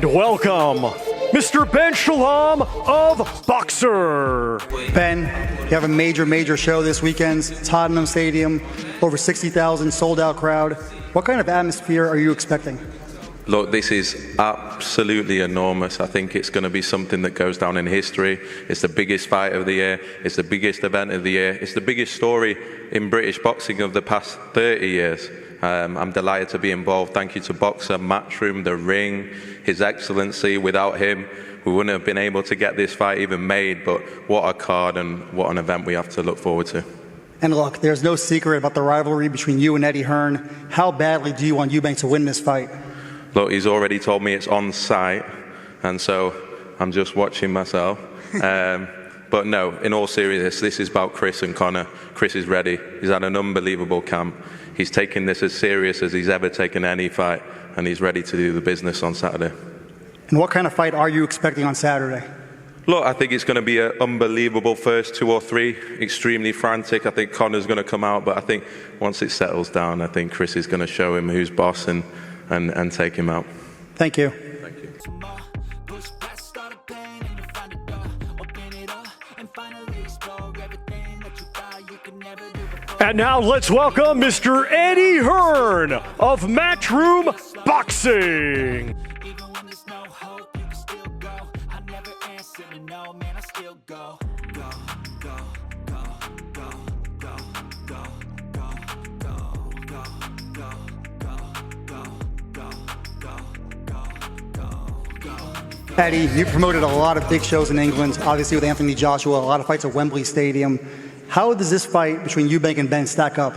Welcome, Mr. Ben Shalom of Boxer. Ben, you have a major show this weekend. Tottenham Stadium, over 60,000 sold out crowd. What kind of atmosphere are you expecting? Look, this is absolutely enormous. I think it's going to be something that goes down in history. It's the biggest fight of the year. It's the biggest event of the year. It's the biggest story in British boxing of the past 30 years. I'm delighted to be involved. Thank you to Boxer, Matchroom, The Ring, His Excellency. Without him, we wouldn't have been able to get this fight even made. But what a card and what an event we have to look forward to. And look, there's no secret about the rivalry between you and Eddie Hearn. How badly do you want Eubank to win this fight? Look, he's already told me it's on site, and so I'm just watching myself. But no, in all seriousness, this is about Chris and Conor. Chris is ready. He's had an unbelievable camp. He's taken this as serious as he's ever taken any fight, and he's ready to do the business on Saturday. And what kind of fight are you expecting on Saturday? Look, I think it's going to be an unbelievable first 2 or 3, extremely frantic. I think Conor's going to come out, but I think once it settles down, I think Chris is going to show him who's boss and take him out. Thank you. Thank you. And now let's welcome Mr. Eddie Hearn of Matchroom Boxing. Eddie, you promoted a lot of big shows in England, obviously with Anthony Joshua, a lot of fights at Wembley Stadium. How does this fight between Eubank and Ben stack up?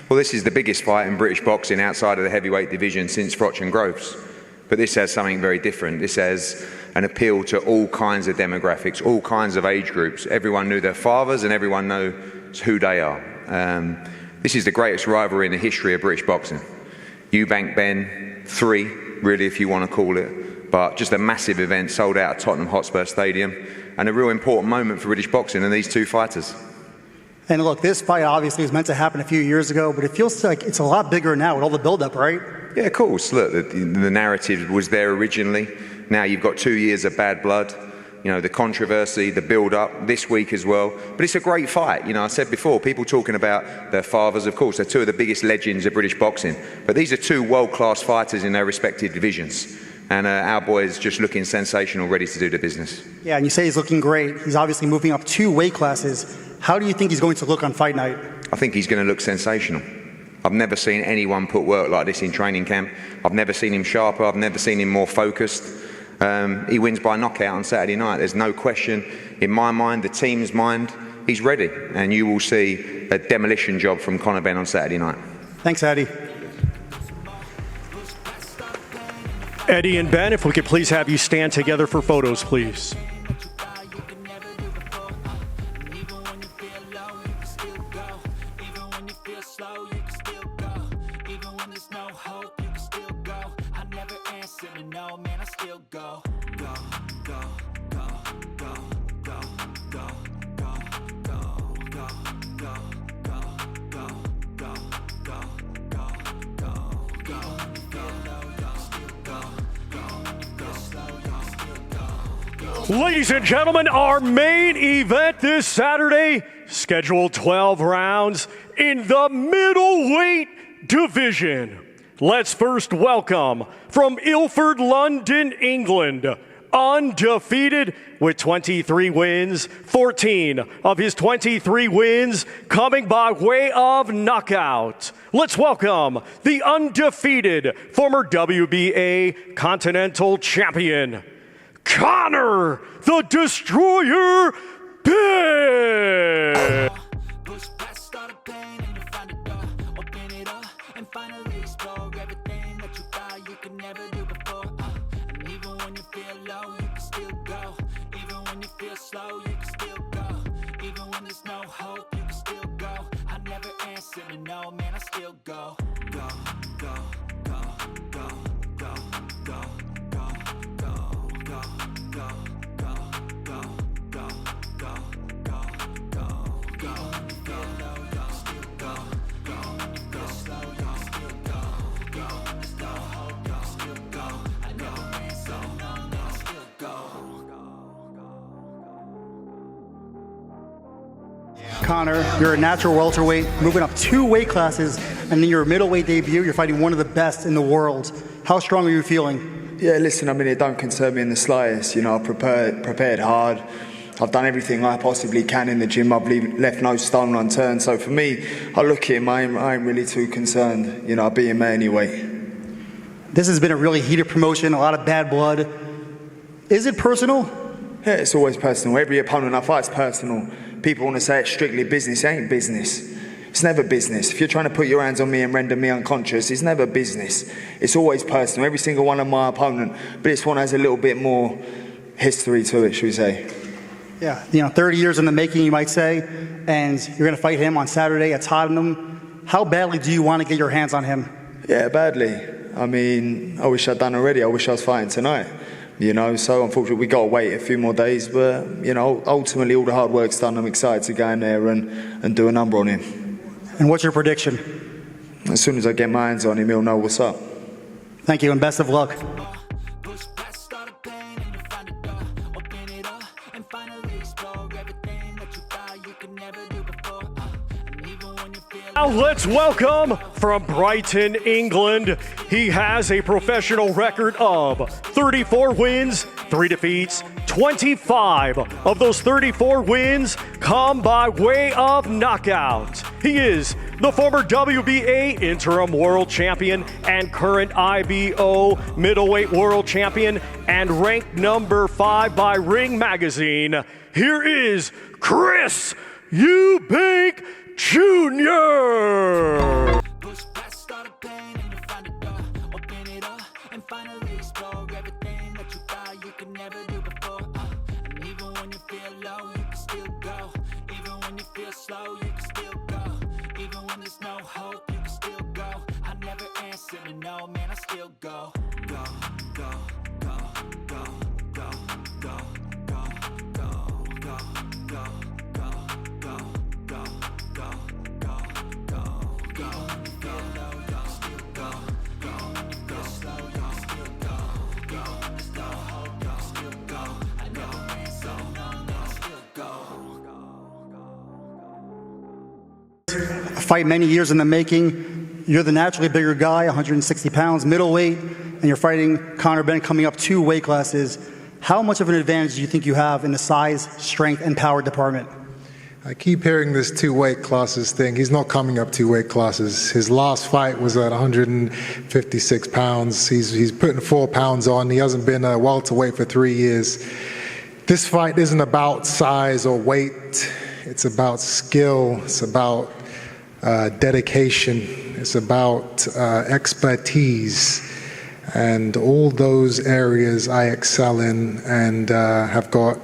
Well, this is the biggest fight in British boxing outside of the heavyweight division since Froch and Groves. But this has something very different. This has an appeal to all kinds of demographics, all kinds of age groups. Everyone knew their fathers and everyone knows who they are. This is the greatest rivalry in the history of British boxing. Eubank, Ben, 3, really, if you want to call it. But just a massive event sold out at Tottenham Hotspur Stadium, and a real important moment for British boxing and these two fighters. And look, this fight obviously was meant to happen a few years ago, but it feels like it's a lot bigger now with all the build-up, right? Yeah, of course. Look, the narrative was there originally. Now you've got 2 years of bad blood. You know, the controversy, the build-up, this week as well. But it's a great fight. You know, I said before, people talking about their fathers, of course, they're 2 of the biggest legends of British boxing. But these are 2 world-class fighters in their respective divisions. And our boy is just looking sensational, ready to do the business. Yeah, and you say he's looking great. He's obviously moving up 2 weight classes. How do you think he's going to look on fight night? I think he's going to look sensational. I've never seen anyone put work like this in training camp. I've never seen him sharper. I've never seen him more focused. He wins by knockout on Saturday night. There's no question in my mind, the team's mind, he's ready. And you will see a demolition job from Conor Benn on Saturday night. Thanks, Eddie. Eddie and Ben, if we could please have you stand together for photos, please. Ladies and gentlemen, our main event this Saturday, scheduled 12 rounds in the middleweight division. Let's first welcome from Ilford, London, England, undefeated with 23 wins, 14 of his 23 wins coming by way of knockout. Let's welcome the undefeated former WBA Continental Champion, Conor the Destroyer Benn. Push past all the pain and you find a door. Open it up and finally explore everything that you thought you could never do before. And even when you feel low, you can still go. Even when you feel slow, you can still go. Even when there's no hope, you can still go. I never answer to no, man, I still go. Go, go, go, go, go, go, go, go, go, go, go, go, go, go, go, go, go. Feel low, you still go. Go, go slow, you still go. Go, there's no hope, you still go. I never answer to no, Conor, you're a natural welterweight, moving up 2 weight classes, and in your middleweight debut, you're fighting one of the best in the world. How strong are you feeling? Yeah, listen, I mean, it don't concern me in the slightest. You know, I've prepared hard. I've done everything I possibly can in the gym. I've left no stone unturned. So for me, I look at him, I ain't really too concerned. You know, I'll beat him anyway. This has been a really heated promotion, a lot of bad blood. Is it personal? Yeah, it's always personal. Every opponent I fight is personal. People want to say it's strictly business. It ain't business. It's never business. If you're trying to put your hands on me and render me unconscious, it's never business. It's always personal. Every single one of my opponent. But this one has a little bit more history to it, should we say. Yeah, you know, 30 years in the making, you might say, and you're going to fight him on Saturday at Tottenham. How badly do you want to get your hands on him? Yeah, badly. I mean, I wish I'd done already. I wish I was fighting tonight. You know, so unfortunately we got to wait a few more days. But, you know, ultimately all the hard work's done. I'm excited to go in there and do a number on him. And what's your prediction? As soon as I get my hands on him, he'll know what's up. Thank you, and best of luck. Now let's welcome from Brighton, England. He has a professional record of 34 wins, 3 defeats. 25 of those 34 wins come by way of knockout. He is the former WBA interim world champion and current IBO middleweight world champion and ranked number 5 by Ring Magazine. Here is Chris Eubank Jr. No, man, I still go. A fight many years in the making. You're the naturally bigger guy, 160 pounds, middleweight, and you're fighting Conor Benn coming up 2 weight classes. How much of an advantage do you think you have in the size, strength, and power department? I keep hearing this 2 weight classes thing. He's not coming up 2 weight classes. His last fight was at 156 pounds. He's putting 4 pounds on. He hasn't been a welterweight for 3 years. This fight isn't about size or weight. It's about skill. It's about dedication. It's about expertise. And all those areas I excel in and have got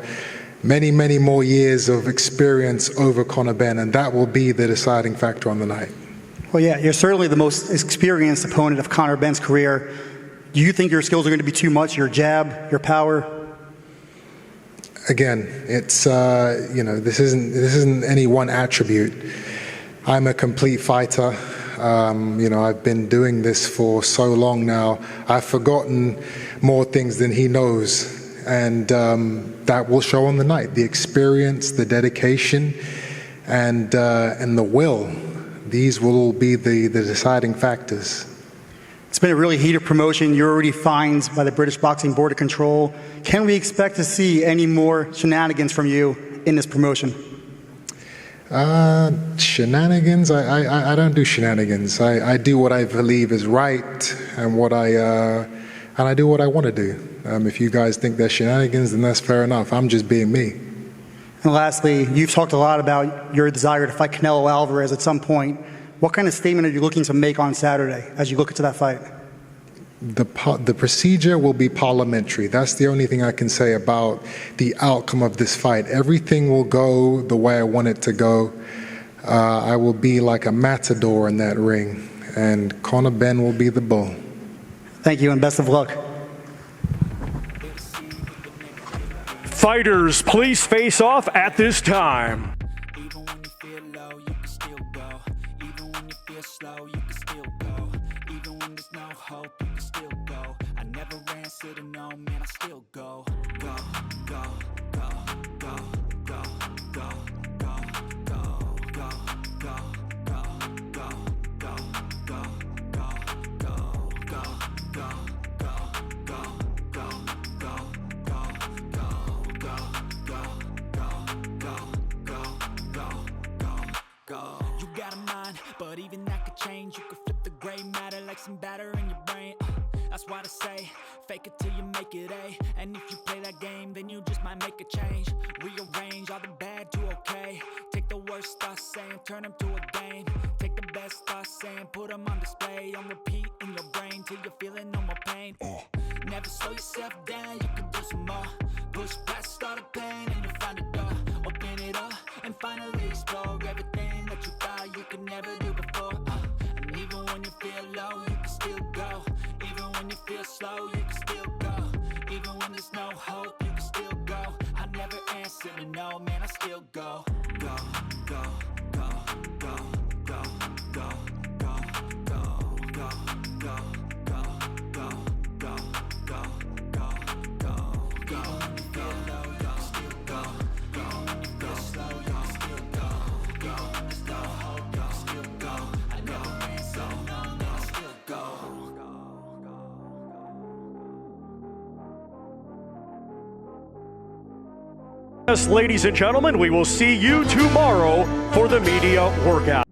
many, many more years of experience over Conor Benn, and that will be the deciding factor on the night. Well, yeah, you're certainly the most experienced opponent of Conor Benn's career. Do you think your skills are going to be too much, your jab, your power? Again, it's, this isn't any one attribute. I'm a complete fighter. I've been doing this for so long now. I've forgotten more things than he knows. And that will show on the night. The experience, the dedication, and the will. These will all be the deciding factors. It's been a really heated promotion. You're already fined by the British Boxing Board of Control. Can we expect to see any more shenanigans from you in this promotion? Shenanigans? I don't do shenanigans. I do what I believe is right, and I do what I want to do. If you guys think there's shenanigans, then that's fair enough. I'm just being me. And lastly, you've talked a lot about your desire to fight Canelo Alvarez at some point. What kind of statement are you looking to make on Saturday as you look into that fight? The procedure will be parliamentary. That's the only thing I can say about the outcome of this fight. Everything will go the way I want it to go. I will be like a matador in that ring, and Conor Benn will be the bull. Thank you, and best of luck. Fighters, please face off at this time. Even when you feel low, you can still go. Even when you feel slow, you can still go. Even when there's no hope, you can still go. I never ran, said no, man, I still go. Go, go, go, go, go, go, go, go, what I say. Fake it till you make it A. And if you play that game, then you just might make a change. Rearrange all the bad to okay. Take the worst thoughts saying, turn them to a game. Take the best thoughts saying, put them on display. On repeat in your brain till you're feeling no more pain. Never slow yourself down, you can do some more. Push past all the pain and you find a door. Open it up and finally explore everything that you thought you could never do before. And even when you feel low, you can still go. Even when you feel slow, you can still go. Even when there's no hope, you can still go. I never answer to no, man, I still go. Go, go, go, go, go, go, go, go, go, go, go, go, go, go, go, go, go. Feel low, you can still go. Go, go slow, you can still go. Go, there's no hope, you can still go. I never answer to no, man, I still go. Yes, ladies and gentlemen, we will see you tomorrow for the media workout.